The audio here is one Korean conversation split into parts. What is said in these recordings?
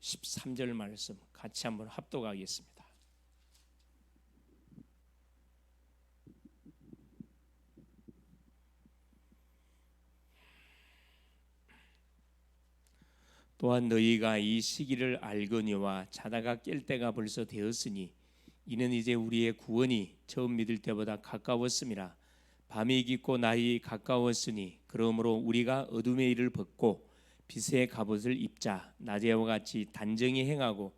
13절 말씀 같이 한번 합독하겠습니다. 또한 너희가 이 시기를 알거니와 자다가 깰 때가 벌써 되었으니 이는 이제 우리의 구원이 처음 믿을 때보다 가까웠음이라. 밤이 깊고 낮이 가까웠으니 그러므로 우리가 어둠의 일을 벗고 빛의 갑옷을 입자. 낮에와 같이 단정히 행하고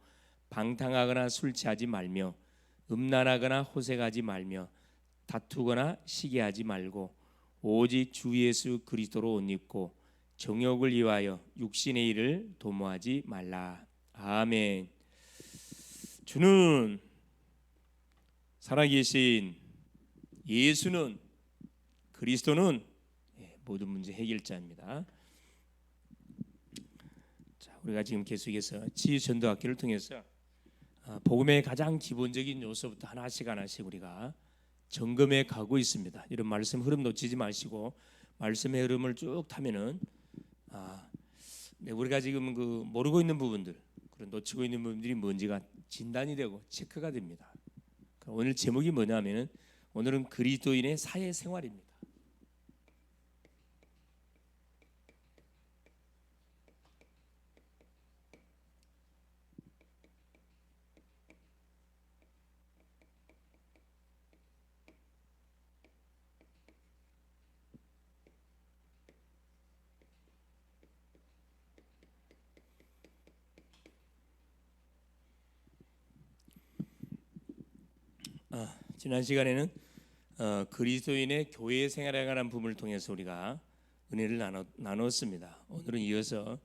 방탕하거나 술 취하지 말며 음란하거나 호색하지 말며 다투거나 시기하지 말고 오직 주 예수 그리스도로 옷 입고 정욕을 위하여 육신의 일을 도모하지 말라. 아멘. 주는 살아계신 예수는 그리스도는 모든 문제 해결자입니다. 자, 우리가 지금 계속해서 치유전도학교를 통해서 복음의 가장 기본적인 요소부터 하나씩 우리가 점검해 가고 있습니다. 이런 말씀 흐름 놓치지 마시고 말씀의 흐름을 쭉 타면은 우리가 지금 모르고 있는 부분들, 그런 놓치고 있는 부분들이 뭔지가 진단이 되고 체크가 됩니다. 오늘 제목이 뭐냐면은 오늘은 그리스도인의 사회 생활입니다. 지난 시간에는 그리스도인의 교회 생활에 관한 부분을 통해서 우리가 은혜를 나눴습니다. 오늘은 이어서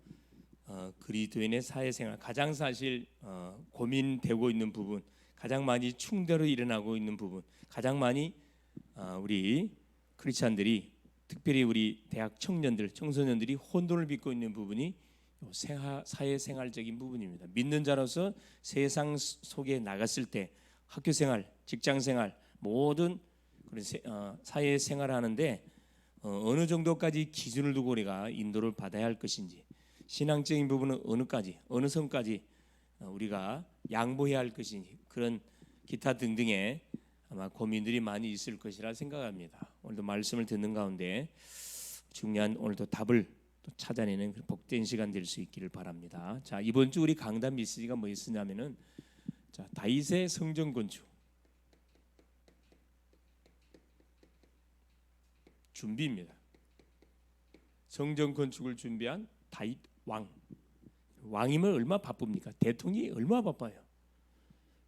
그리스도인의 사회생활, 가장 사실 고민되고 있는 부분, 가장 많이 충돌로 일어나고 있는 부분, 가장 많이 우리 크리스찬들이, 특별히 우리 대학 청년들, 청소년들이 혼돈을 빚고 있는 부분이 사회생활적인 부분입니다. 믿는 자로서 세상 속에 나갔을 때 학교생활, 직장생활, 모든 그런 사회생활을 하는데 어느 정도까지 기준을 두고 우리가 인도를 받아야 할 것인지, 신앙적인 부분은 어느 선까지 우리가 양보해야 할 것인지, 그런 기타 등등의 아마 고민들이 많이 있을 것이라 생각합니다. 오늘도 말씀을 듣는 가운데 중요한 오늘도 답을 또 찾아내는 복된 시간 될 수 있기를 바랍니다. 자, 이번 주 우리 강단 메시지가 뭐였냐면은 다윗의 성전 건축 준비입니다. 성전 건축을 준비한 다윗 왕이면 얼마나 바쁩니까? 대통령이 얼마나 바빠요.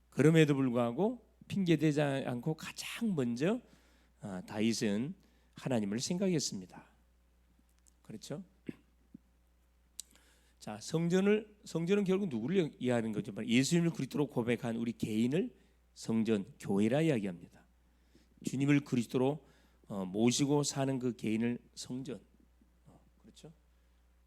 그럼에도 불구하고 핑계대지 않고 가장 먼저 다윗은 하나님을 생각했습니다. 그렇죠? 자, 성전은 결국 누구를 이해하는 거죠? 예수님을 그리스도로 고백한 우리 개인을 성전, 교회라 이야기합니다. 주님을 그리스도로 모시고 사는 그 개인을 성전. 그렇죠?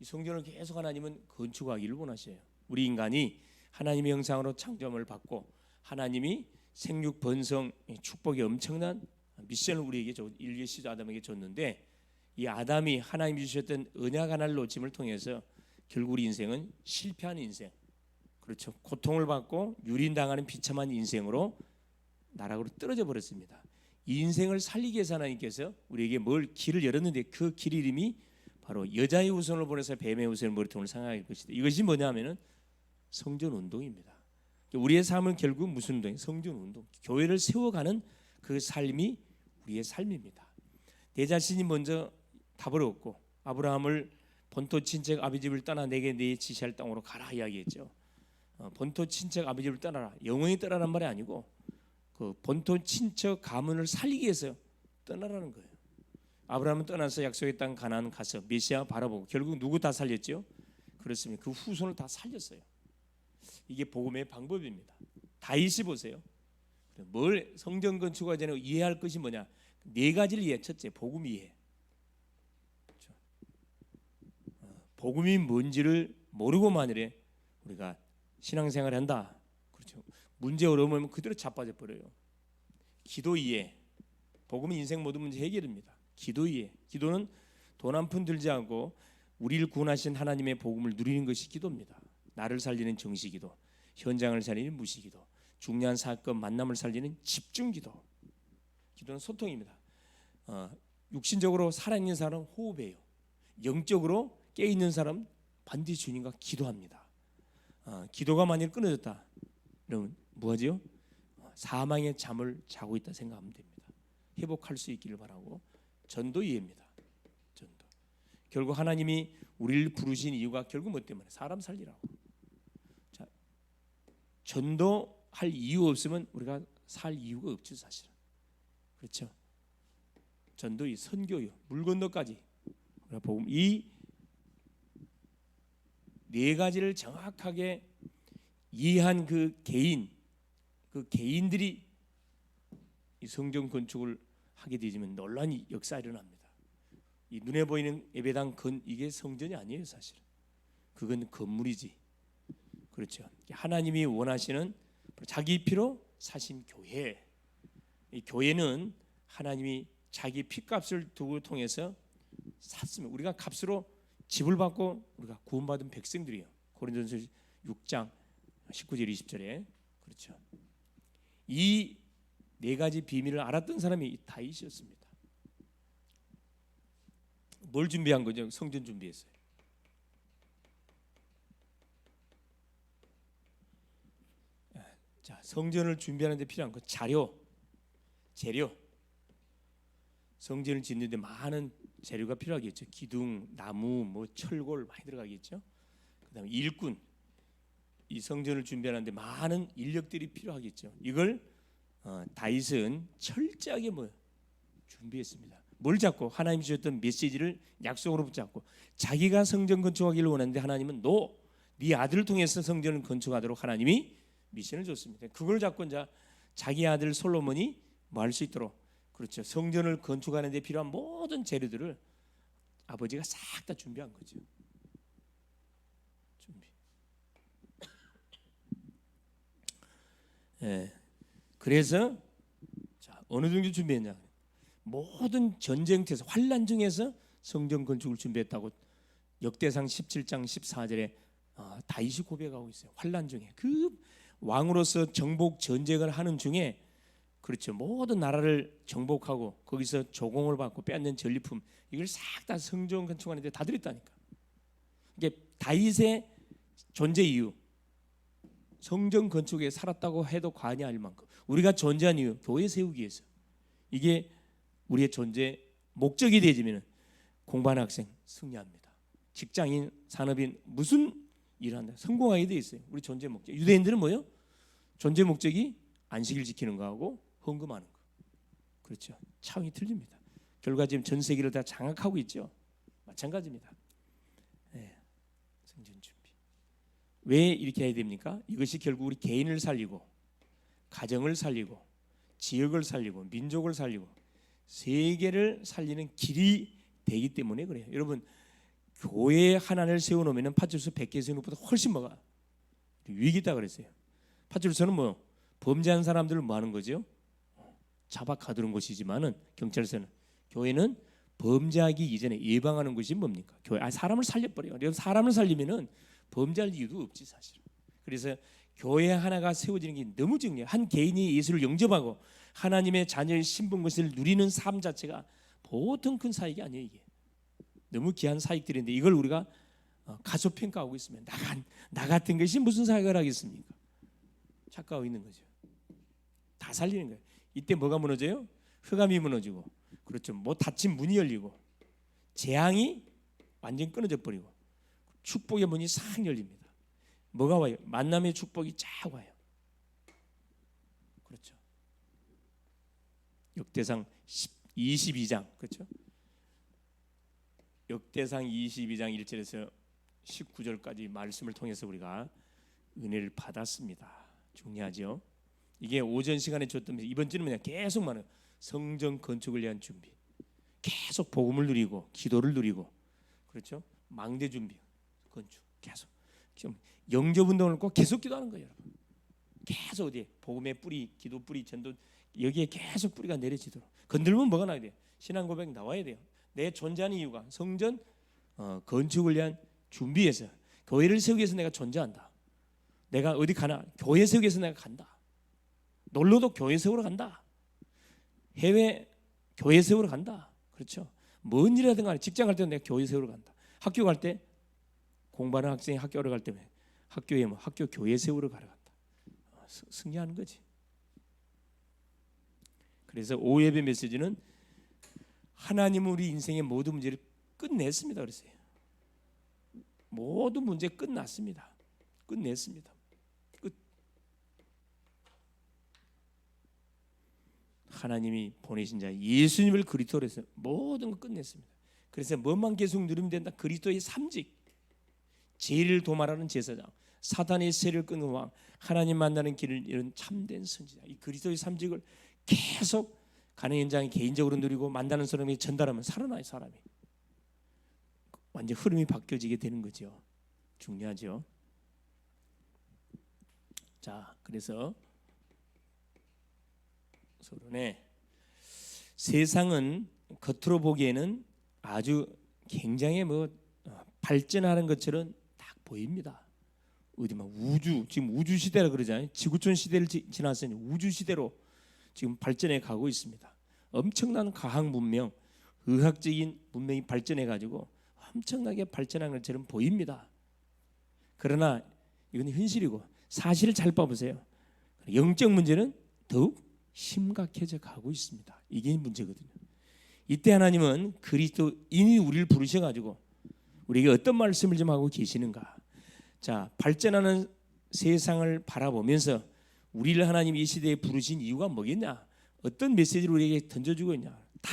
이 성전을 계속 하나님은 건축하기를 원하셔요. 우리 인간이 하나님의 형상으로 창조함을 받고 하나님이 생육 번성 축복이 엄청난 미션을 우리에게 인류의 시조 아담에게 줬는데, 이 아담이 하나님이 주셨던 언약 하나를 놓침을 통해서 결국 우리 인생은 실패한 인생, 그렇죠? 고통을 받고 유린당하는 비참한 인생으로 나락으로 떨어져 버렸습니다. 이 인생을 살리기 위해서 하나님께서 우리에게 길을 열었는데, 그 길 이름이 바로 여자의 후손을 보내서 뱀의 후손을 머리통을 상하게 할 것이다. 이것이 뭐냐면은 성전 운동입니다. 우리의 삶은 결국 무슨 운동이에요? 성전 운동. 교회를 세워가는 그 삶이 우리의 삶입니다. 내 자신이 먼저 답을 얻고 아브라함을 본토 친척 아비 집을 떠나 내게 네 지시할 땅으로 가라 이야기했죠. 본토 친척 아비 집을 떠나라, 영원히 떠나란 말이 아니고 그 본토 친척 가문을 살리기 위해서 떠나라는 거예요. 아브라함은 떠나서 약속의 땅 가나안 가서 메시아 바라보고 결국 누구 다 살렸죠? 그렇습니다. 그 후손을 다 살렸어요. 이게 복음의 방법입니다. 다윗이 보세요. 뭘 성전 건축하기 전에 이해할 것이 뭐냐? 네 가지를 이해. 첫째, 복음 이해. 그렇죠? 복음이 뭔지를 모르고 만일에 우리가 신앙생활을 한다, 그렇죠? 문제 어려우면 그대로 자빠져 버려요. 기도 이해. 복음은 인생 모든 문제 해결입니다. 기도 이해. 기도는 돈 한 푼 들지 않고 우리를 구원하신 하나님의 복음을 누리는 것이 기도입니다. 나를 살리는 정시기도, 현장을 살리는 무시기도, 중요한 사건 만남을 살리는 집중기도. 기도는 소통입니다. 육신적으로 살아있는 사람은 호흡해요. 영적으로 깨어있는 사람은 반드시 주님과 기도합니다. 기도가 만일 끊어졌다, 그러면 뭐하지요? 사망의 잠을 자고 있다 생각하면 됩니다. 회복할 수 있기를 바라고. 전도 이해입니다. 전도. 결국 하나님이 우리를 부르신 이유가 결국 뭐 때문에? 사람 살리라고. 자, 전도할 이유 없으면 우리가 살 이유가 없죠, 사실은. 그렇죠? 전도의 선교요, 물 건너까지. 우리가 복음 이 네 가지를 정확하게 이해한 그 개인들이 이 성전 건축을 하게 되지만 놀라운 역사 일어납니다. 이 눈에 보이는 예배당 이게 성전이 아니에요, 사실. 그건 건물이지. 그렇죠. 하나님이 원하시는 자기 피로 사신 교회. 이 교회는 하나님이 자기 피값을 두고 통해서 샀으면, 우리가 값으로 집을 받고 우리가 구원받은 백성들이에요. 고린도전서 6장 19절 20절에. 그렇죠. 이 네 가지 비밀을 알았던 사람이 다윗이었습니다. 뭘 준비한 거죠? 성전 준비했어요. 자, 성전을 준비하는 데 필요한 거 재료. 성전을 짓는데 많은 재료가 필요하겠죠. 기둥, 나무, 뭐 철골 많이 들어가겠죠. 그다음에 일꾼. 이 성전을 준비하는데 많은 인력들이 필요하겠죠. 이걸 다윗은 철저하게 준비했습니다. 뭘 잡고? 하나님이 주셨던 메시지를 약속으로 붙잡고 자기가 성전 건축하기를 원하는데 하나님은 네 아들을 통해서 성전을 건축하도록 하나님이 미션을 줬습니다. 그걸 잡고 이제 자기 아들 솔로몬이 뭐 할 수 있도록, 그렇죠, 성전을 건축하는 데 필요한 모든 재료들을 아버지가 싹 다 준비한 거죠. 준비. 예. 그래서 자, 어느 정도 준비했냐? 모든 전쟁터에서, 환란 중에서 성전 건축을 준비했다고 역대상 17장 14절에 다윗이 고백하고 있어요. 환란 중에 그 왕으로서 정복 전쟁을 하는 중에, 그렇죠, 모든 나라를 정복하고 거기서 조공을 받고 빼앗는 전리품, 이걸 싹 다 성전 건축하는데 다 들였다니까. 이게 다윗의 존재 이유, 성전 건축에 살았다고 해도 과언이 아닐 만큼 우리가 존재한 이유, 교회 세우기 위해서. 이게 우리의 존재 목적이 되지면 공부하는 학생 승리합니다. 직장인, 산업인 무슨 일을 한다 성공하게 돼 있어요. 우리 존재 목적. 유대인들은 뭐요? 존재 목적이 안식일 지키는 거하고 헌금하는 거. 그렇죠. 차원이 틀립니다. 결과 지금 전 세계를 다 장악하고 있죠. 마찬가지입니다. 네. 성전 준비. 왜 이렇게 해야 됩니까? 이것이 결국 우리 개인을 살리고, 가정을 살리고, 지역을 살리고, 민족을 살리고, 세계를 살리는 길이 되기 때문에 그래요. 여러분, 교회 하나를 세워놓으면 파출소 100개 세우는 것보다 훨씬 뭐가 유익이 있다 그랬어요. 파출소는 뭐 범죄한 사람들을 뭐 하는 거죠? 잡아 가두는 것이지만은 경찰서는, 교회는 범죄하기 이전에 예방하는 것이 뭡니까? 교회 사람을 살려버려요. 사람을 살리면은 범죄할 이유도 없지 사실. 그래서 교회 하나가 세워지는 게 너무 중요해요. 한 개인이 예수를 영접하고 하나님의 자녀의 신분 것을 누리는 삶 자체가 보통 큰 사익이 아니에요. 이게 너무 귀한 사익들인데 이걸 우리가 가소평가하고 있으면 나 같은 것이 무슨 사역을 하겠습니까? 착각하고 있는 거죠. 다 살리는 거예요. 이때 뭐가 무너져요? 흑암이 무너지고, 그렇죠, 뭐 닫힌 문이 열리고, 재앙이 완전 끊어져 버리고, 축복의 문이 싹 열립니다. 뭐가 와요? 만남의 축복이 쫙 와요. 그렇죠. 역대상 22장, 그렇죠? 역대상 22장 1절에서 19절까지 말씀을 통해서 우리가 은혜를 받았습니다. 중요하죠. 이게 오전 시간에 줬던, 이번 주는 그냥 계속 많아요. 성전 건축을 위한 준비, 계속 복음을 누리고 기도를 누리고, 그렇죠, 망대 준비, 건축 계속. 좀 영접 운동을 꼭 계속 기도하는 거예요, 여러분. 계속 어디에 복음의 뿌리, 기도 뿌리, 전도, 여기에 계속 뿌리가 내려지도록. 건들면 뭐가 나야 돼요? 신앙 고백 나와야 돼요. 내 존재하는 이유가 성전 건축을 위한 준비에서, 교회를 세우기 위해서 내가 존재한다. 내가 어디 가나 교회 세우기 위해서 내가 간다. 놀러도 교회 세우러 간다. 해외 교회 세우러 간다. 그렇죠. 뭔 일이라든 간에 직장 갈 때 내가 교회 세우러 간다. 학교 갈 때 공부하는 학생이 학교를 갈 때 학교에 학교 교회 세우러 가러 간다. 승리하는 거지. 그래서 오예배 메시지는 하나님은 우리 인생의 모든 문제를 끝냈습니다. 그랬어요. 모든 문제 끝났습니다. 끝냈습니다. 끝. 하나님이 보내신 자 예수님을 그리스도로 해서 모든 걸 끝냈습니다. 그래서 뭐만 계속 누리면 된다. 그리스도의 삼직, 죄를 도말하는 제사장, 사단의 세를 끊는 왕, 하나님 만나는 길을 이런 참된 선지자. 이 그리스도의 삼직을 계속 가는 현장에 개인적으로 누리고 만나는 사람이 전달하면 살아나요. 사람이 완전 흐름이 바뀌어지게 되는 거죠. 중요하죠. 자, 그래서 서론에 세상은 겉으로 보기에는 아주 굉장히 발전하는 것처럼 딱 보입니다. 어디 막 지금 우주 시대라 그러잖아요. 지구촌 시대를 지났으니 우주 시대로 지금 발전해 가고 있습니다. 엄청난 과학 문명, 의학적인 문명이 발전해 가지고 엄청나게 발전한 것처럼 보입니다. 그러나 이건 현실이고 사실을 잘 봐보세요. 영적 문제는 더욱 심각해져 가고 있습니다. 이게 문제거든요. 이때 하나님은 그리스도인이 우리를 부르셔가지고 우리에게 어떤 말씀을 좀 하고 계시는가. 자, 발전하는 세상을 바라보면서 우리를 하나님 이 시대에 부르신 이유가 뭐겠냐, 어떤 메시지를 우리에게 던져주고 있냐, 다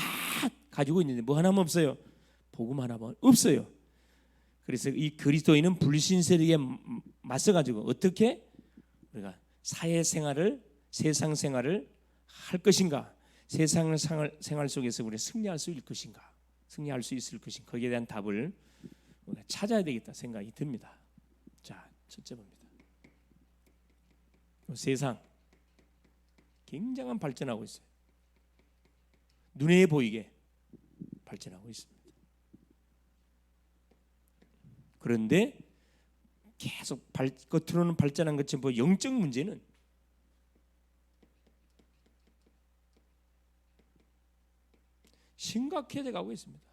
가지고 있는데 뭐 하나만 없어요. 복음 하나만 없어요. 그래서 이 그리스도인은 불신세력에 맞서가지고 어떻게 우리가 사회생활을, 세상 생활을 할 것인가, 세상 생활 속에서 우리가 승리할 수 있을 것인가, 승리할 수 있을 것인가, 거기에 대한 답을 우리가 찾아야 되겠다 생각이 듭니다. 자, 첫째 봅니다. 세상 굉장한 발전하고 있어요. 눈에 보이게 발전하고 있습니다. 그런데 계속 겉으로는 발전한 것처럼 영적 문제는 심각해져 가고 있습니다.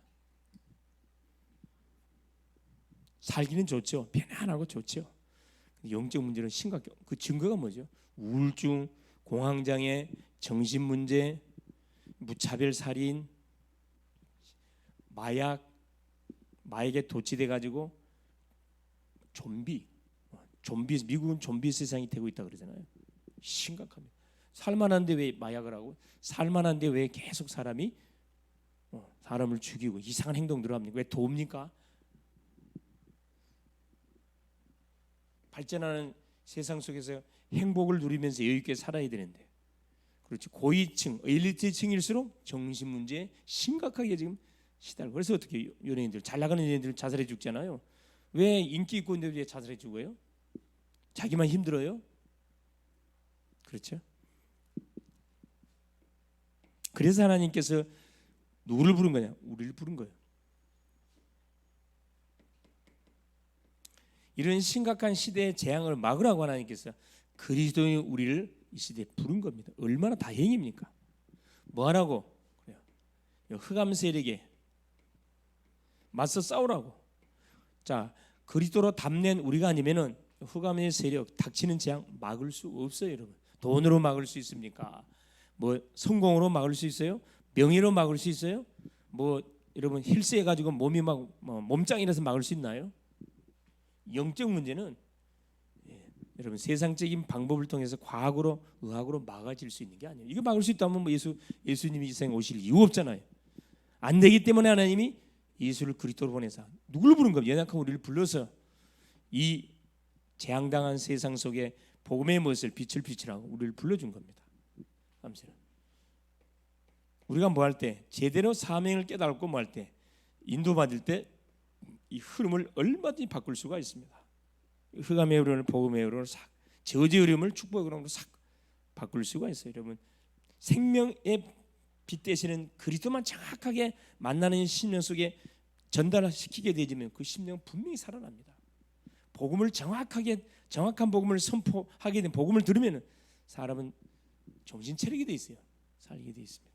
살기는 좋죠. 편안하고 좋죠. 영적 문제는 심각해. 그 증거가 뭐죠? 우울증, 공황장애, 정신문제, 무차별 살인, 마약에 도취돼 가지고 좀비, 미국은 좀비 세상이 되고 있다 그러잖아요. 심각합니다. 살만한데 왜 마약을 하고, 살만한데 왜 계속 사람이 사람을 죽이고 이상한 행동들을 합니까? 왜 돕니까? 발전하는 세상 속에서 행복을 누리면서 여유 있게 살아야 되는데, 그렇지, 고위층, 엘리트층일수록 정신 문제에 심각하게 지금 시달리고. 그래서 어떻게 연예인들, 잘 나가는 연예인들 자살해 죽잖아요. 왜 인기 있고 있는데 왜 자살해 죽어요? 자기만 힘들어요? 그렇죠? 그래서 하나님께서 누구를 부른 거냐? 우리를 부른 거예요. 이런 심각한 시대의 재앙을 막으라고 하나님께서 그리스도인 우리를 이 시대에 부른 겁니다. 얼마나 다행입니까? 뭐 하라고? 그래요. 흑암 세력에 맞서 싸우라고. 자, 그리스도로 담낸 우리가 아니면은 흑암의 세력, 닥치는 재앙 막을 수 없어요, 여러분. 돈으로 막을 수 있습니까? 뭐 성공으로 막을 수 있어요? 명예로 막을 수 있어요? 뭐 여러분 힐스해 가지고 몸이 막 몸짱이라서 막을 수 있나요? 영적 문제는 여러분 세상적인 방법을 통해서 과학으로, 의학으로 막아질 수 있는 게 아니에요. 이거 막을 수 있다면 예수님이 이 세상에 오실 이유 없잖아요. 안 되기 때문에 하나님이 예수를 그리스도로 보내서 누구를 부른 겁니까? 연약한 우리를 불러서 이 재앙당한 세상 속에 복음의 무엇을 빛을 비추라고 우리를 불러준 겁니다. 감사합니다. 우리가 뭐 할 때, 제대로 사명을 깨달고 뭐 할 때, 인도받을 때 이 흐름을 얼마든지 바꿀 수가 있습니다. 흑암의 흐름을 복음의 흐름으로 싹, 저주의 흐름을 축복의 흐름으로 싹 바꿀 수가 있어요. 여러분, 생명의 빛 되시는 그리스도만 정확하게 만나는 심령 속에 전달시키게 되지면 그 심령은 분명히 살아납니다. 복음을 정확하게 정확한 복음을 선포하게 된 복음을 들으면 사람은 정신 차리게 돼 있어요. 살게 돼 있습니다.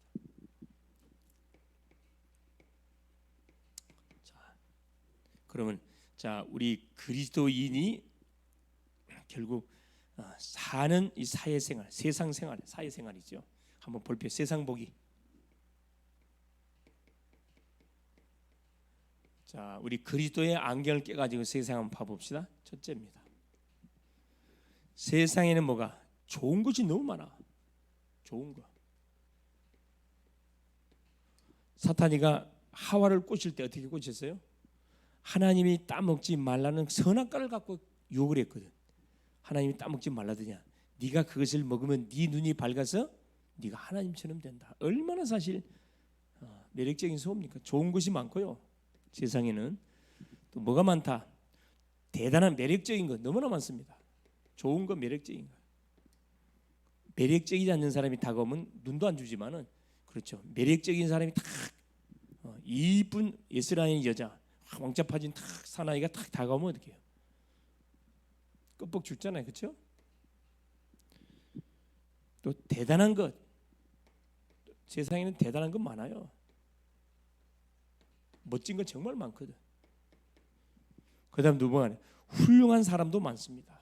자, 그러면 우리 그리스도인이 결국 사는 이 사회생활, 세상생활, 사회생활이죠. 한번 볼게요. 세상 보기. 자, 우리 그리스도의 안경을 깨가지고 세상 한번 봐봅시다. 첫째입니다. 세상에는 뭐가 좋은 것이 너무 많아. 좋은 거. 사탄이가 하와를 꼬실 때 어떻게 꼬셨어요? 하나님이 따먹지 말라는 선악과를 갖고 유혹을 했거든. 하나님이 따먹지 말라더냐. 네가 그것을 먹으면 네 눈이 밝아서 네가 하나님처럼 된다. 얼마나 사실 매력적인 소업입니까? 좋은 것이 많고요. 세상에는 또 뭐가 많다. 대단한 매력적인 거 너무나 많습니다. 좋은 거, 매력적인 거. 매력적이지 않는 사람이 다가오면 눈도 안 주지만은 그렇죠. 매력적인 사람이 탁 이쁜 예스라인 여자, 왕자 파진 탁 사나이가 탁 다가오면 어떻게 해요? 껍벅 죽잖아요, 그렇죠? 또 대단한 것, 세상에는 대단한 것 많아요. 멋진 거 정말 많거든. 그다음 두 번째, 훌륭한 사람도 많습니다.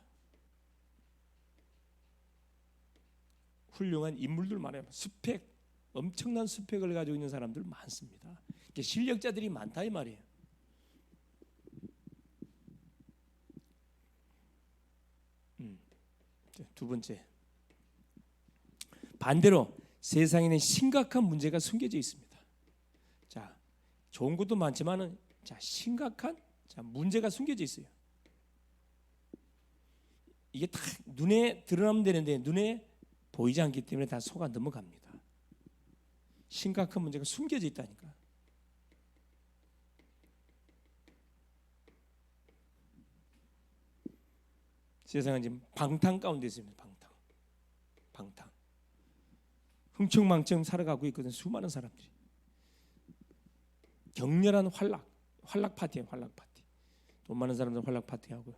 훌륭한 인물들 많아요. 스펙, 엄청난 스펙을 가지고 있는 사람들 많습니다. 실력자들이 많다 이 말이에요. 두 번째, 반대로 세상에는 심각한 문제가 숨겨져 있습니다. 자, 좋은 것도 많지만은 심각한 문제가 숨겨져 있어요. 이게 다 눈에 드러나면 되는데 눈에 보이지 않기 때문에 다 속아 넘어갑니다. 심각한 문제가 숨겨져 있다니까. 세상은 지금 방탕 가운데 있습니다. 방탕. 흥청망청 살아가고 있거든. 수많은 사람들이. 격렬한 활락 파티예요. 활락 파티. 돈 많은 사람들은 활락 파티하고,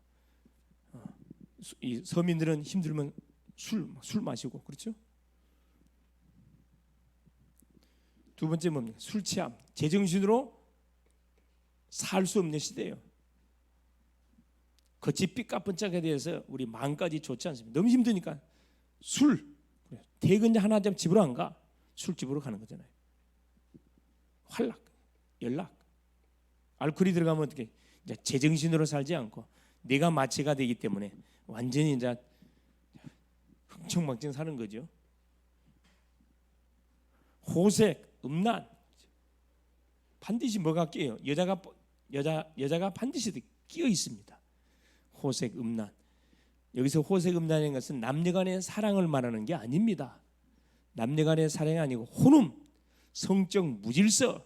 이 서민들은 힘들면 술 마시고, 그렇죠? 두 번째 뭡니까? 술 취함. 제정신으로 살 수 없는 시대예요. 겉이 삐까뻔쩍에 대해서 우리 마음까지 좋지 않습니다. 너무 힘드니까 술. 퇴근 하나 되면 집으로 안 가. 술집으로 가는 거잖아요. 활락, 연락. 알코올이 들어가면 어떻게? 이제 제정신으로 살지 않고 내가 마취가 되기 때문에 완전히 이제 흥청망청 사는 거죠. 호색, 음란. 반드시 뭐가 끼어요? 여자가 반드시 끼어 있습니다. 호색, 음란. 여기서 호색, 음란인 것은 남녀간의 사랑을 말하는 게 아닙니다. 남녀간의 사랑이 아니고 혼음, 성적 무질서,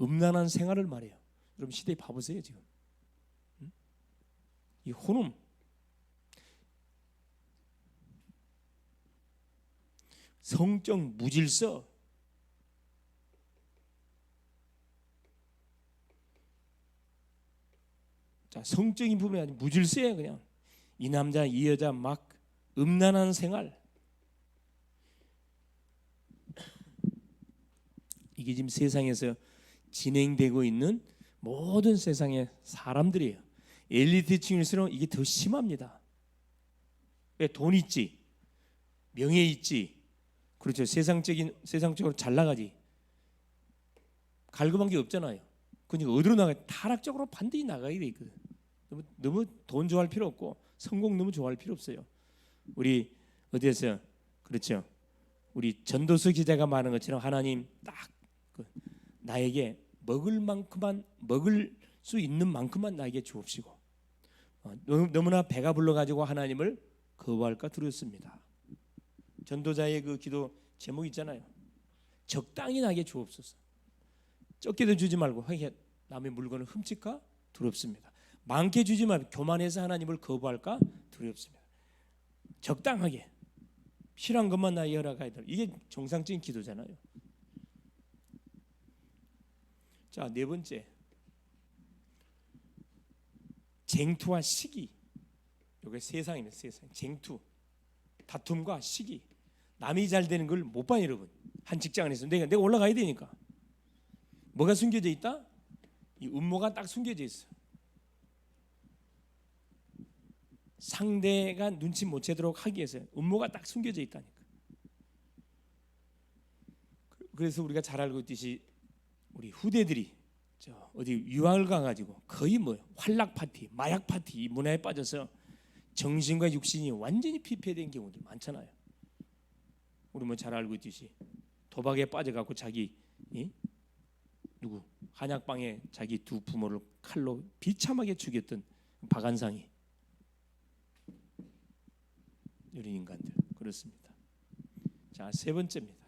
음란한 생활을 말해요. 여러분 시대에 봐보세요 지금. 이 혼음, 성적 무질서, 성적인 부분이 아니라 무질서예요. 그냥 이 남자 이 여자 막 음란한 생활. 이게 지금 세상에서 진행되고 있는 모든 세상의 사람들이에요. 엘리트층일수록 이게 더 심합니다. 왜? 돈 있지, 명예 있지, 그렇죠. 세상적으로 잘 나가지. 갈급한 게 없잖아요. 그러니까 어디로 나가요? 타락적으로 반드시 나가야 돼 있거든. 너무 돈 좋아할 필요 없고 성공 너무 좋아할 필요 없어요. 우리 어디에서 그렇죠. 우리 전도서 기자가 말하는 것처럼 하나님 딱 나에게 먹을 수 있는 만큼만 나에게 주옵시고, 너무나 배가 불러가지고 하나님을 거부할까 두렵습니다. 전도자의 그 기도 제목 있잖아요. 적당히 나에게 주옵소서. 적게도 주지 말고 남의 물건을 훔칠까 두렵습니다. 많게 주지 말고 교만해서 하나님을 거부할까 두렵습니다. 적당하게 필요한 것만 나에게 허락하여 달라. 이게 정상적인 기도잖아요. 자, 네 번째, 쟁투와 시기. 이게 세상입니다. 세상 쟁투, 다툼과 시기. 남이 잘 되는 걸 못 봐요, 여러분. 한 직장 안에서 내가 올라가야 되니까. 뭐가 숨겨져 있다? 이 음모가 딱 숨겨져 있어. 상대가 눈치 못 채도록 하기 위해서 음모가 딱 숨겨져 있다니까. 그래서 우리가 잘 알고 있듯이 우리 후대들이 어디 유학을 가가지고 거의 뭐 활락 파티, 마약 파티 이 문화에 빠져서 정신과 육신이 완전히 피폐된 경우들 많잖아요. 우리 뭐 잘 알고 있듯이 도박에 빠져갖고 자기 누구 한약방에 자기 두 부모를 칼로 비참하게 죽였던 박한상이 이런 인간들 그렇습니다. 자, 세 번째입니다.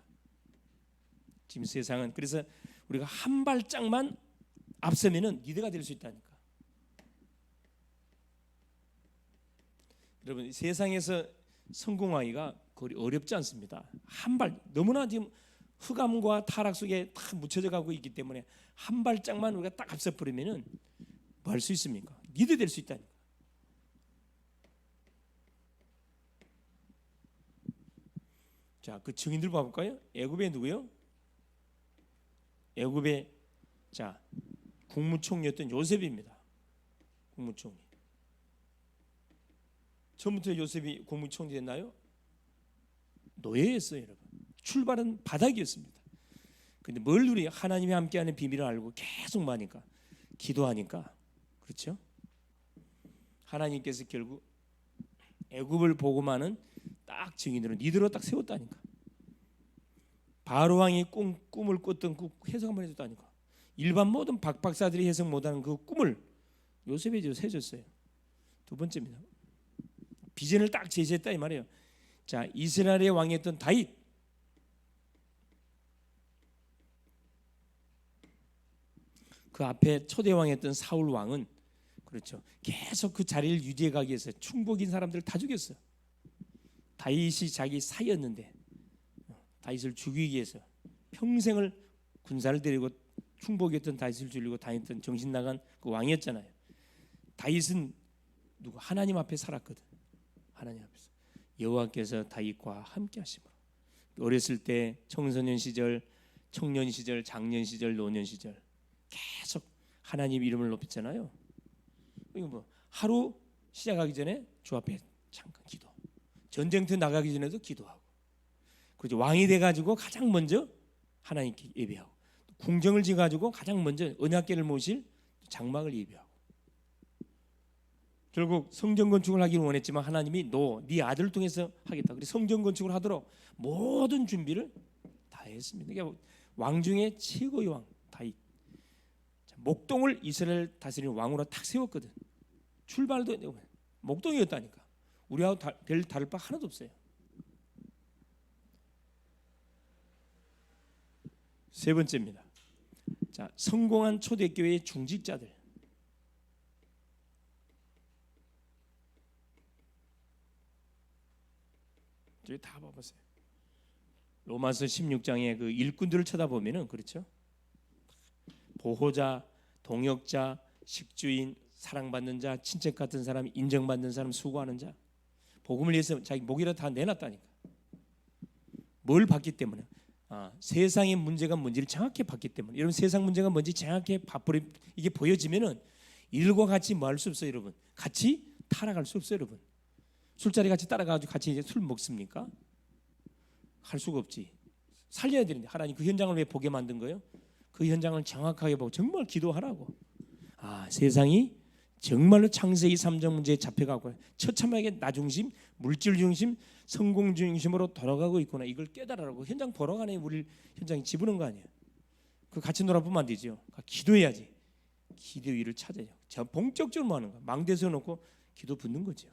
지금 세상은 그래서 우리가 한 발짝만 앞서면은 리더가 될 수 있다니까. 여러분 세상에서 성공하기가 거의 어렵지 않습니다. 한 발 너무나 지금 흑암과 타락 속에 다 묻혀져 가고 있기 때문에 한 발짝만 우리가 딱 앞서 버리면은 뭐 할 수 있습니까? 리더 될 수 있다니까. 자, 그 증인들 봐볼까요? 애굽에 누구요? 애굽의 자 국무총리였던 요셉입니다. 국무총리. 처음부터 요셉이 국무총리 됐나요? 노예였어요, 여러분. 출발은 바닥이었습니다. 근데 뭘 우리 하나님이 함께하는 비밀을 알고 계속 마니까 기도하니까 그렇죠? 하나님께서 결국 애굽을 보고만은 딱 증인들은 니들로 딱 세웠다니까. 바로 왕이 꿈을 꿨던 그 해석 한번 해줬다니까. 일반 모든 박박사들이 해석 못하는 그 꿈을 요셉이 해줬어요. 두 번째입니다. 비전을 딱 제시했다 이 말이에요. 자, 이스라엘의 왕이었던 다윗. 그 앞에 초대 왕이었던 사울 왕은 그렇죠. 계속 그 자리를 유지해 가기 위해서 충복인 사람들을 다 죽였어요. 다윗이 자기 사이였는데 다윗을 죽이기 위해서 평생을 군사를 데리고 충복했던 다윗을 죽이고 다녔던 정신 나간 그 왕이었잖아요. 다윗은 누구 하나님 앞에 살았거든. 하나님 앞에서 여호와께서 다윗과 함께 하심으로 어렸을 때 청소년 시절, 청년 시절, 장년 시절, 노년 시절 계속 하나님 이름을 높였잖아요. 이거 뭐 하루 시작하기 전에 주 앞에 잠깐 기도. 전쟁터 나가기 전에도 기도하고. 그렇죠. 왕이 돼 가지고 가장 먼저 하나님께 예배하고. 궁정을 지 가지고 가장 먼저 언약궤를 모실 장막을 예배하고. 결국 성전 건축을 하기를 원했지만 하나님이 네 아들을 통해서 하겠다. 그래서 성전 건축을 하도록 모든 준비를 다 했습니다. 그러니까 왕 중에 최고의 왕 다윗. 목동을 이스라엘 다스리는 왕으로 탁 세웠거든. 출발도 목동이었다니까. 우리하고 별 다를 바 하나도 없어요. 세 번째입니다. 자, 성공한 초대교회의 중직자들. 저기 다 봐보세요. 로마서 16장의 그 일꾼들을 쳐다보면은 그렇죠. 보호자, 동역자, 식주인, 사랑받는 자, 친척 같은 사람, 인정받는 사람, 수고하는 자. 복음을 위해서 자기 목이라도 다 내놨다니까. 뭘 봤기 때문에? 세상의 문제가 뭔지를 정확히 봤기 때문에. 여러분 세상 문제가 뭔지 정확히 이게 보여지면은 이들과 같이 뭐 할 수 없어요, 여러분. 같이 타락할 수 없어요, 여러분. 술자리 같이 따라가지고 같이 이제 술 먹습니까? 할 수가 없지. 살려야 되는데 하나님 그 현장을 왜 보게 만든 거예요? 그 현장을 정확하게 보고 정말 기도하라고. 세상이 정말로 창세기 3장 문제에 잡혀가고 처참하게 나 중심, 물질 중심, 성공 중심으로 돌아가고 있구나. 이걸 깨달으라고. 현장 보러 가네. 우리 현장에 집으는 거 아니에요. 그 같이 놀아보면 안 되죠. 기도해야지. 기도 위를 찾아요. 본격적으로 뭐 하는 거야. 망대 세워놓고 기도 붙는 거죠.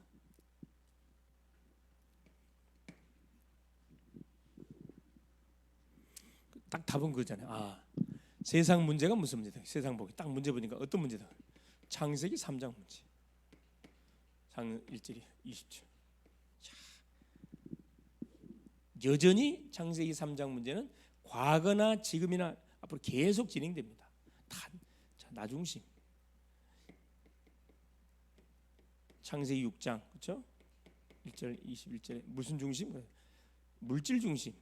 딱 답은 그거잖아요. 세상 문제가 무슨 문제다. 세상 보기 딱 문제 보니까 어떤 문제다. 창세기 3장 문제. 장 1절이 20절. 여전히 창세기 3장 문제는 과거나 지금이나 앞으로 계속 진행됩니다. 나 중심. 창세기 6장 그렇죠? 1절 21절에 무슨 중심? 물질 중심.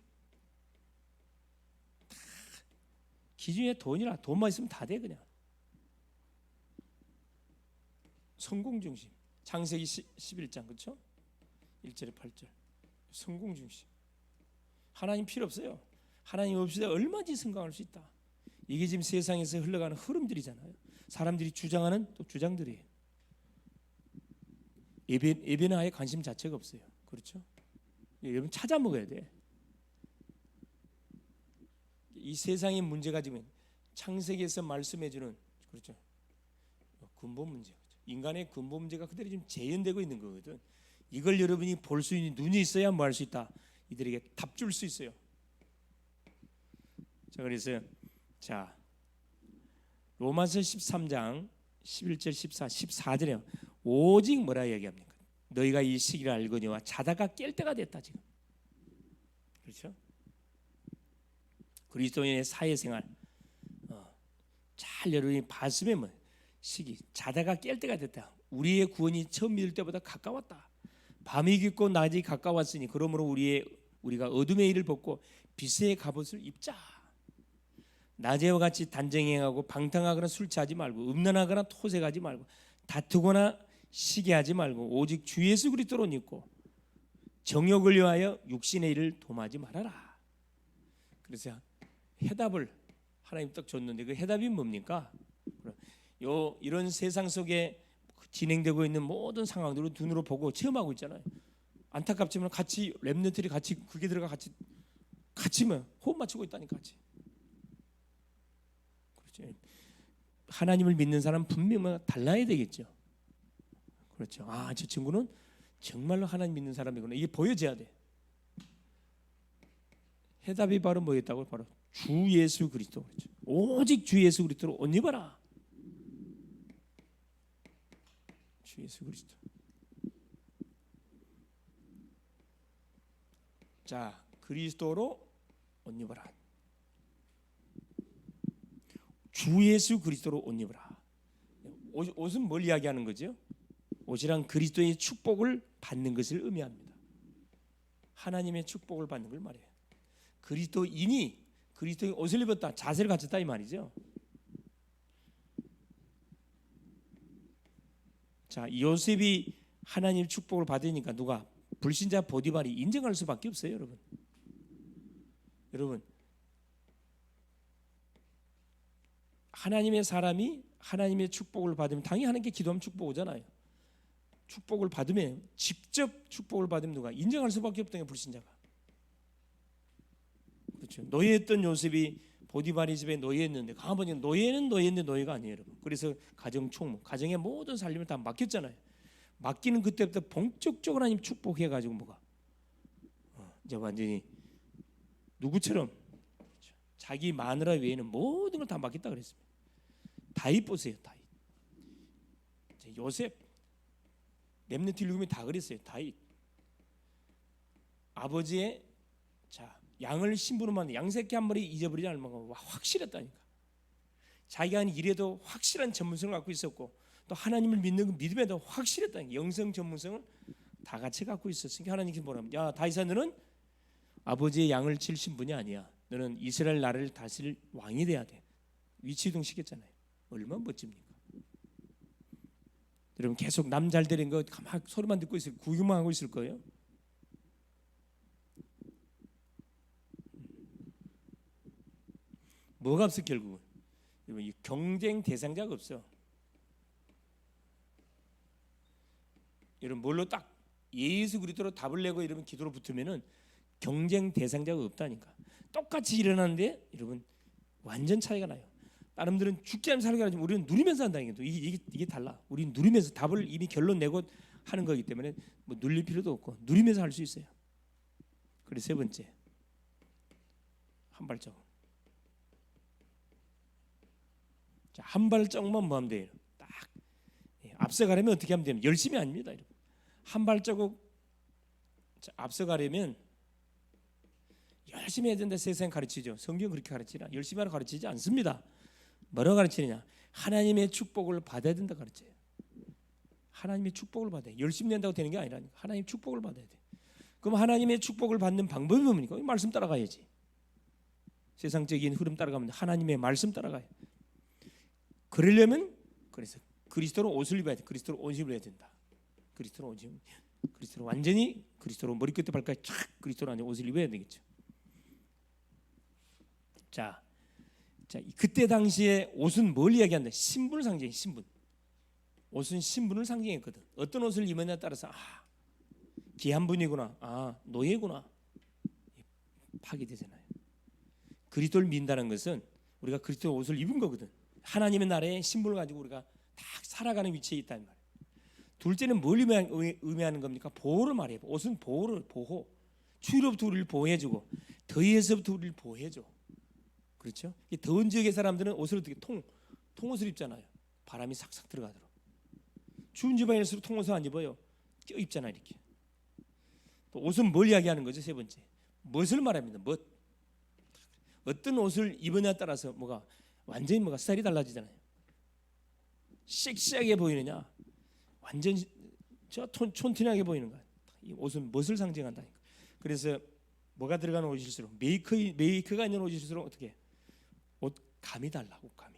기준에 돈이라 돈만 있으면 다 돼 그냥. 성공 중심. 창세기 11장 그렇죠? 1절에 8절. 성공 중심. 하나님 필요 없어요. 하나님 없이 얼마든지 성공할 수 있다. 이게 지금 세상에서 흘러가는 흐름들이잖아요. 사람들이 주장하는 또 주장들이에요. 예배는 아예 관심 자체가 없어요. 그렇죠? 여러분 찾아 먹어야 돼. 이 세상의 문제가 지금 창세기에서 말씀해주는 그렇죠? 근본 문제, 인간의 근본 문제가 그대로 지금 재현되고 있는 거거든. 이걸 여러분이 볼 수 있는 눈이 있어야 뭐 할 수 있다. 이들에게 답 줄 수 있어요. 자, 그래서 자 로마서 13장 11절 14절에 오직 뭐라 얘기합니까? 너희가 이 시기를 알거니와 자다가 깰 때가 됐다 지금. 그렇죠? 그리스도인의 사회생활 잘 여러분이 봤으면 뭐 시기 자다가 깰 때가 됐다. 우리의 구원이 처음 믿을 때보다 가까웠다. 밤이 깊고 낮이 가까웠으니 그러므로 우리가 어둠의 일을 벗고 빛의 갑옷을 입자. 낮에와 같이 단정행하고 방탕하거나 술 취하지 말고 음란하거나 토색하지 말고 다투거나 시기하지 말고 오직 주 예수 그리스도로 입고 정욕을 위하여 육신의 일을 도마지 말아라. 그래서 해답을 하나님 딱 줬는데 그 해답이 뭡니까? 이런 세상 속에 진행되고 있는 모든 상황들을 눈으로 보고 체험하고 있잖아요. 안타깝지만 같이 렘넌트들이 같이 그게 들어가 같이 뭐 호흡 맞추고 있다니까 같이. 그렇죠. 하나님을 믿는 사람 분명히 달라야 되겠죠. 그렇죠. 아, 저 친구는 정말로 하나님 믿는 사람이구나. 이게 보여져야 돼. 해답이 바로 뭐였다고? 바로 주 예수 그리스도. 그렇죠. 오직 주 예수 그리스도로 옷 입어라. 주 예수 그리스도. 자, 그리스도로 옷 입어라. 주 예수 그리스도로 옷 입어라. 옷은 뭘 이야기하는 거죠? 옷이란 그리스도의 축복을 받는 것을 의미합니다. 하나님의 축복을 받는 걸 말해요. 그리스도인이 그리스도의 옷을 입었다, 자세를 갖췄다 이 말이죠. 자, 요셉이 하나님 축복을 받으니까 누가 불신자 보디발이 인정할 수밖에 없어요, 여러분. 여러분, 하나님의 사람이 하나님의 축복을 받으면 당연히 하나님께 기도하면 축복 오잖아요. 축복을 받으면 직접 축복을 받으면 누가 인정할 수밖에 없던 게 불신자가. 그렇죠. 노예했던 요셉이 보디발의 집에 노예했는데 아버지는 노예는 노예인데 노예가 아니에요, 여러분. 그래서 가정 총무, 가정의 모든 살림을 다 맡겼잖아요. 맡기는 그때부터 본격적으로 하나님 축복해 가지고 뭐가 이제 완전히 누구처럼 자기 마누라 외에는 모든 걸 다 맡겼다 그랬습니다. 다윗 보세요, 다윗. 요셉 렘넌트 읽으면 다 그랬어요. 다윗 아버지의 양을 심부름하는 양새끼 한 마리 잊어버리지 않을 만큼 확실했다니까. 자기가 하는 일에도 확실한 전문성을 갖고 있었고 또 하나님을 믿는 그 믿음에도 확실했다니까. 영성 전문성을 다 같이 갖고 있었으니까 하나님께서 뭐라면 야 다윗아 너는 아버지의 양을 칠 신분이 아니야. 너는 이스라엘 나라를 다스릴 왕이 돼야 돼. 위치 이동시켰잖아요. 얼마나 멋집니까? 여러분 계속 남 잘 되는 거 가만 소리만 듣고 있을 구경만 하고 있을 거예요. 뭐가 없어 결국은. 여러분 이 경쟁 대상자가 없어. 여러분 뭘로 딱 예수 그리스도로 답을 내고 이러면 기도로 붙으면은 경쟁 대상자가 없다니까. 똑같이 일어나는데 여러분 완전 차이가 나요. 사람들은 죽지 않으면 살게 하지만 우리는 누리면서 한다는 게 이게 달라. 우리는 누리면서 답을 이미 결론 내고 하는 거기 때문에 뭐 눌릴 필요도 없고 누리면서 할 수 있어요. 그리고 세 번째 한 발짝. 자, 한 발짝만 뭐 하면 돼요? 딱 앞서가려면 어떻게 하면 됩니까? 열심히 아닙니다. 여러분. 한 발자국 앞서가려면 열심히 해야 된다 세상 가르치죠. 성경 그렇게 가르치나? 열심히 하라 가르치지 않습니다. 뭐라고 가르치느냐? 하나님의 축복을 받아야 된다 가르쳐요. 하나님의 축복을 받아야 돼. 열심히 낸다고 되는 게 아니라니까. 하나님 축복을 받아야 돼. 그럼 하나님의 축복을 받는 방법이 뭡니까? 말씀 따라가야지. 세상적인 흐름 따라가면 하나님의 말씀 따라가요. 그러려면 그래서 그리스도로 옷을 입어야 돼. 그리스도로 옷을 입어야 된다. 그리스도로 옷을, 그리스도로 완전히 그리스도로 머리끝부터 발까지 쫙 그리스도로 완전 옷을 입어야 되겠죠. 자, 그때 당시에 옷은 뭘 이야기한다? 신분을 상징해. 신분. 옷은 신분을 상징했거든. 어떤 옷을 입느냐에 따라서 귀한 분이구나, 노예구나 파괴되잖아요. 그리스도를 믿는다는 것은 우리가 그리스도 옷을 입은 거거든. 하나님의 나라의 신분을 가지고 우리가 다 살아가는 위치에 있다는 말이에요. 둘째는 뭘 의미하는 겁니까? 보호를 말해요. 옷은 보호. 추위로부터 우리를 보호해주고 더위에서부터 우리를 보호해줘. 그렇죠? 더운 지역의 사람들은 옷을 어떻게 통옷을 입잖아요. 바람이 싹싹 들어가도록. 추운 지방일수록 통옷을 안 입어요. 껴 입잖아요. 이렇게. 또 옷은 뭘 이야기하는 거죠? 세 번째, 멋을 말합니다. 멋. 어떤 옷을 입으냐에 따라서 완전히 스타일이 달라지잖아요. 섹시하게 보이느냐, 완전 촌티나게 보이는가. 이 옷은 멋을 상징한다니까. 그래서 뭐가 들어가는 옷일수록 메이크가 있는 옷일수록 어떻게 옷감이 달라. 옷감이.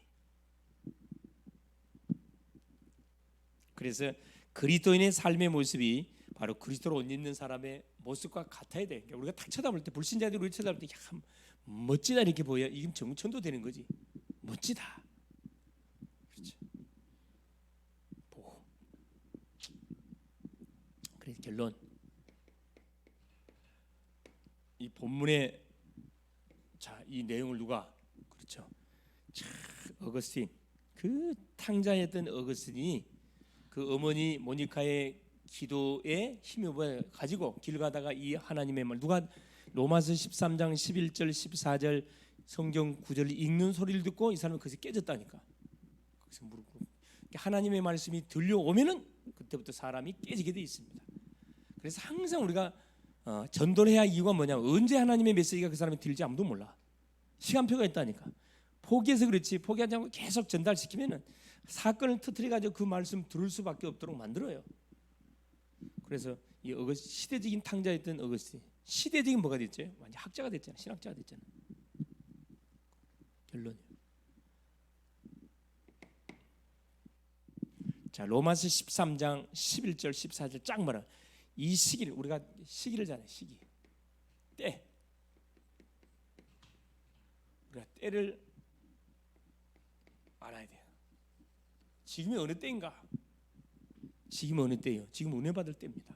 그래서 그리스도인의 삶의 모습이 바로 그리스도로 옷 입는 사람의 모습과 같아야 돼. 그러니까 우리가 딱 쳐다볼 때, 불신자들이 우리 쳐다볼 때 멋지다 이렇게 보여. 이게 정천도 되는 거지. 멋지다. 그렇죠. 보고. 그래서 결론. 이 본문의 이 내용을 누가 그렇죠. 어거스틴, 그 탕자였던 어거스틴이 그 어머니 모니카의 기도에 힘입어 가지고 길 가다가 이 하나님의 말, 누가 로마서 13장 11절 14절 성경 구절을 읽는 소리를 듣고 이 사람은 거기서 깨졌다니까. 거기서 무릎 꿇고 하나님의 말씀이 들려오면은 그때부터 사람이 깨지게 돼 있습니다. 그래서 항상 우리가 전도를 해야 할 이유가 뭐냐면, 언제 하나님의 메시지가 그 사람이 들릴지 아무도 몰라. 시간표가 있다니까. 포기해서 그렇지, 포기하지 않고 계속 전달시키면은 사건을 터뜨려 가지고 그 말씀 들을 수밖에 없도록 만들어요. 그래서 이 시대적인 탕자였던 어거스틴, 시대적인 뭐가 됐죠? 완전 학자가 됐잖아요. 신학자가 됐잖아요. 결론이에요. 자, 로마서 13장 11절 14절 쫙 말아. 이 시기를, 우리가 시기를 잖아요. 시기, 때. 우리가 때를 알아야 돼요. 지금이 어느 때인가? 지금이 어느 때예요? 지금 은혜 받을 때입니다.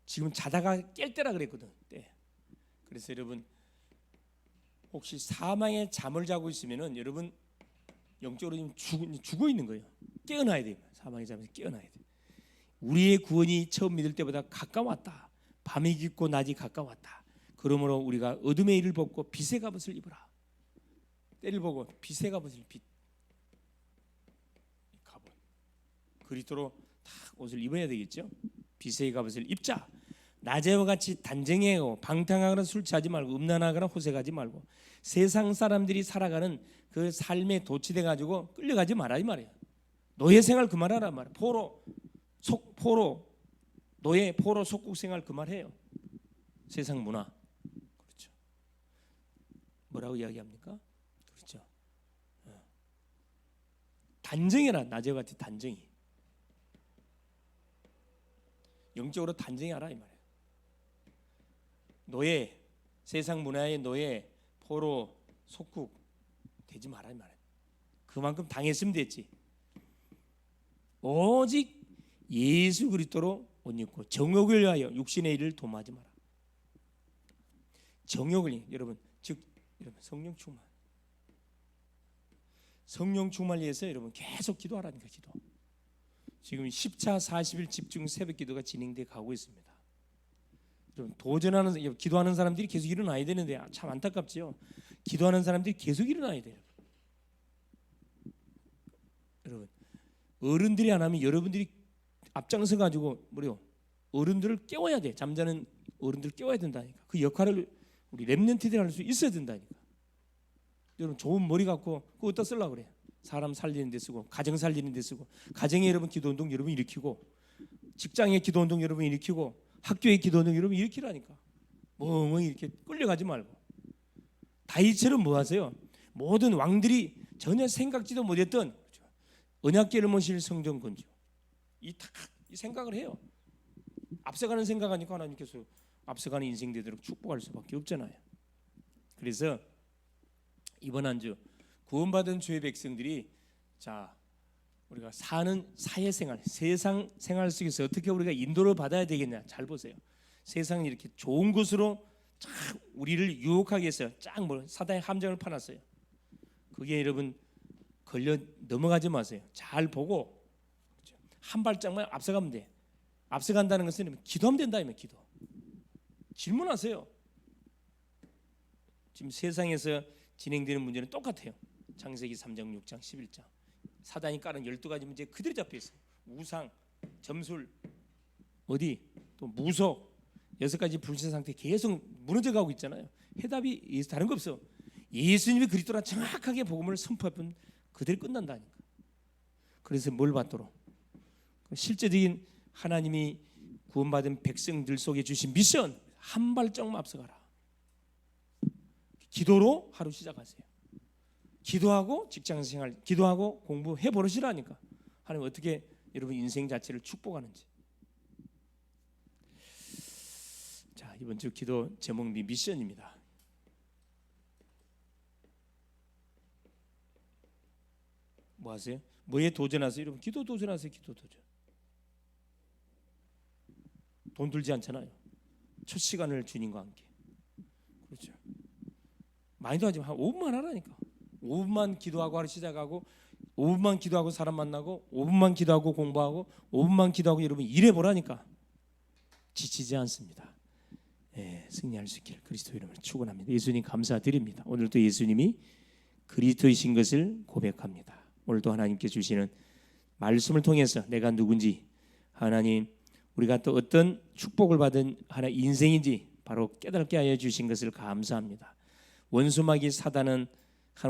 지금 자다가 깰 때라 그랬거든. 때. 그래서 여러분, 혹시 사망의 잠을 자고 있으면은 여러분 영적으로 지금 죽어 있는 거예요. 깨어나야 돼요. 사망의 잠에서 깨어나야 돼요. 우리의 구원이 처음 믿을 때보다 가까웠다. 밤이 깊고 낮이 가까웠다. 그러므로 우리가 어둠의 일을 벗고 빛의 갑옷을 입으라. 때를 보고 빛의 갑옷을 빛. 갑옷. 그리스도로 딱 옷을 입어야 되겠죠. 빛의 갑옷을 입자. 낮에와 같이 단정해요. 방탕하거나 술 취하지 말고, 음란하거나 호색하지 말고, 세상 사람들이 살아가는 그 삶에 도취돼 가지고 끌려가지 마라 이 말이에요. 노예 생활 그만하라 말이에요. 노예 포로 속국 생활 그만해요. 세상 문화. 그렇죠. 뭐라고 이야기합니까? 그렇죠. 단정해라. 낮에와 같이 단정히. 영적으로 단정하라 이 말이에요. 노예, 세상 문화의 노예, 포로, 속국 되지 마라 이 말이에요. 그만큼 당했으면 됐지. 오직 예수 그리스도로 옷 입고 정욕을 위하여 육신의 일을 도모하지 마라. 정욕을, 여러분, 즉 여러분 성령 충만을 위해서 여러분 계속 기도하라니까. 기도. 지금 10차 40일 집중 새벽 기도가 진행돼 가고 있습니다. 여러분, 기도하는 사람들이 계속 일어나야 되는데 참 안타깝지요. 기도하는 사람들이 계속 일어나야 돼요. 여러분, 어른들이 안 하면 여러분들이 앞장서 가지고 어른들을 깨워야 돼. 잠자는 어른들을 깨워야 된다니까. 그 역할을 우리 렘넌트들이 할 수 있어야 된다니까. 여러분, 좋은 머리 갖고 그거 어디다 쓰려고 그래? 사람 살리는 데 쓰고, 가정 살리는 데 쓰고, 가정에 여러분 기도운동 여러분 일으키고, 직장에 기도운동 여러분 일으키고, 학교에 기도운동 여러분 일으키라니까. 멍멍이 이렇게 끌려가지 말고. 다윗처럼 뭐 하세요? 모든 왕들이 전혀 생각지도 못했던 언약궤를 모실 성전 건조, 이 생각을 해요. 앞서가는 생각하니까 하나님께서 앞서가는 인생되도록 축복할 수밖에 없잖아요. 그래서 이번 한 주 구원받은 주의 백성들이 자, 우리가 사는 사회생활, 세상 생활 속에서 어떻게 우리가 인도를 받아야 되겠냐. 잘 보세요. 세상이 이렇게 좋은 곳으로 쫙 우리를 유혹하기 위해서 쫙 사단의 함정을 파놨어요. 그게 여러분 걸려 넘어가지 마세요. 잘 보고 한 발짝만 앞서가면 돼. 앞서간다는 것은 기도하면 된다면 기도. 질문하세요. 지금 세상에서 진행되는 문제는 똑같아요. 창세기 3장, 6장, 11장. 사단이 깔은 12가지 문제 그대로 잡혀 있어요. 우상, 점술, 어디 또 무속, 6가지 불신 상태 계속 무너져가고 있잖아요. 해답이 다른 거 없어. 예수님이 그리스도라 정확하게 복음을 선포하면 그대로 끝난다니까. 그래서 뭘 받도록? 실제적인 하나님이 구원받은 백성들 속에 주신 미션, 한 발짝만 앞서가라. 기도로 하루 시작하세요. 기도하고 직장생활, 기도하고 공부해 버릇이라니까. 하나님 어떻게 여러분 인생 자체를 축복하는지. 자, 이번 주 기도 제목이 미션입니다. 뭐 하세요? 뭐에 도전하세요? 여러분 기도 도전하세요. 기도 도전. 돈 들지 않잖아요. 첫 시간을 주님과 함께. 그렇죠. 많이도 하지만 한 5분만 하라니까. 5분만 기도하고 하루 시작하고, 5분만 기도하고 사람 만나고, 5분만 기도하고 공부하고, 5분만 기도하고 여러분 일해 보라니까. 지치지 않습니다. 예, 승리할 수 있기를 그리스도 이름으로 축원합니다. 예수님 감사드립니다. 오늘도 예수님이 그리스도이신 것을 고백합니다. 오늘도 하나님께 주시는 말씀을 통해서 내가 누군지, 하나님 우리가 또 어떤 축복을 받은 하나 인생인지 바로 깨닫게 하여 주신 것을 감사합니다. 원수마귀 사단은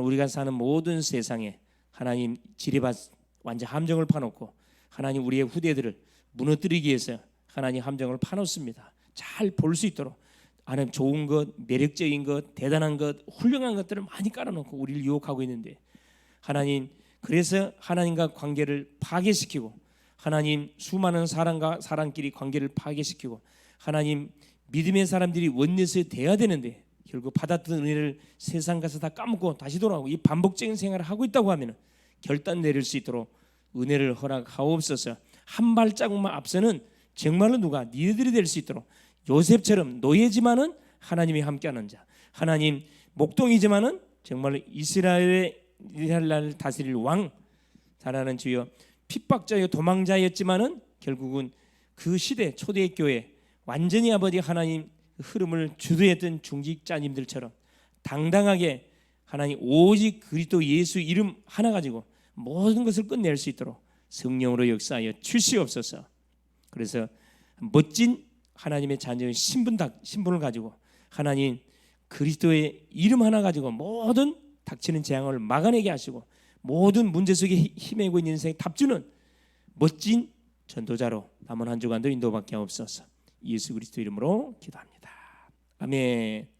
우리가 사는 모든 세상에 하나님 지뢰밭 완전 함정을 파놓고 하나님 우리의 후대들을 무너뜨리기 위해서 하나님 함정을 파놓습니다. 잘 볼 수 있도록 하나님 좋은 것, 매력적인 것, 대단한 것, 훌륭한 것들을 많이 깔아놓고 우리를 유혹하고 있는데 하나님 그래서 하나님과 관계를 파괴시키고 하나님 수많은 사람과 사람끼리 관계를 파괴시키고 하나님 믿음의 사람들이 원내에서 돼야 되는데 결국 받았던 은혜를 세상 가서 다 까먹고 다시 돌아오고 이 반복적인 생활을 하고 있다고 하면 결단 내릴 수 있도록 은혜를 허락하옵소서. 한 발자국만 앞서는 정말로 누가 니들이 될 수 있도록 요셉처럼 노예지만은 하나님이 함께하는 자, 하나님 목동이지만은 정말로 이스라엘을 다스릴 왕, 잘하는 주여 핍박자여 도망자였지만은 결국은 그 시대 초대교회 완전히 아버지 하나님 흐름을 주도했던 중직자님들처럼 당당하게 하나님 오직 그리스도 예수 이름 하나 가지고 모든 것을 끝낼 수 있도록 성령으로 역사하여 주시옵소서. 그래서 멋진 하나님의 자녀의 신분을 가지고 하나님 그리스도의 이름 하나 가지고 모든 닥치는 재앙을 막아내게 하시고 모든 문제 속에 헤매고 있는 인생에 답주는 멋진 전도자로 남은 한 주간도 인도받게 하옵소서. 예수 그리스도 이름으로 기도합니다. 아멘.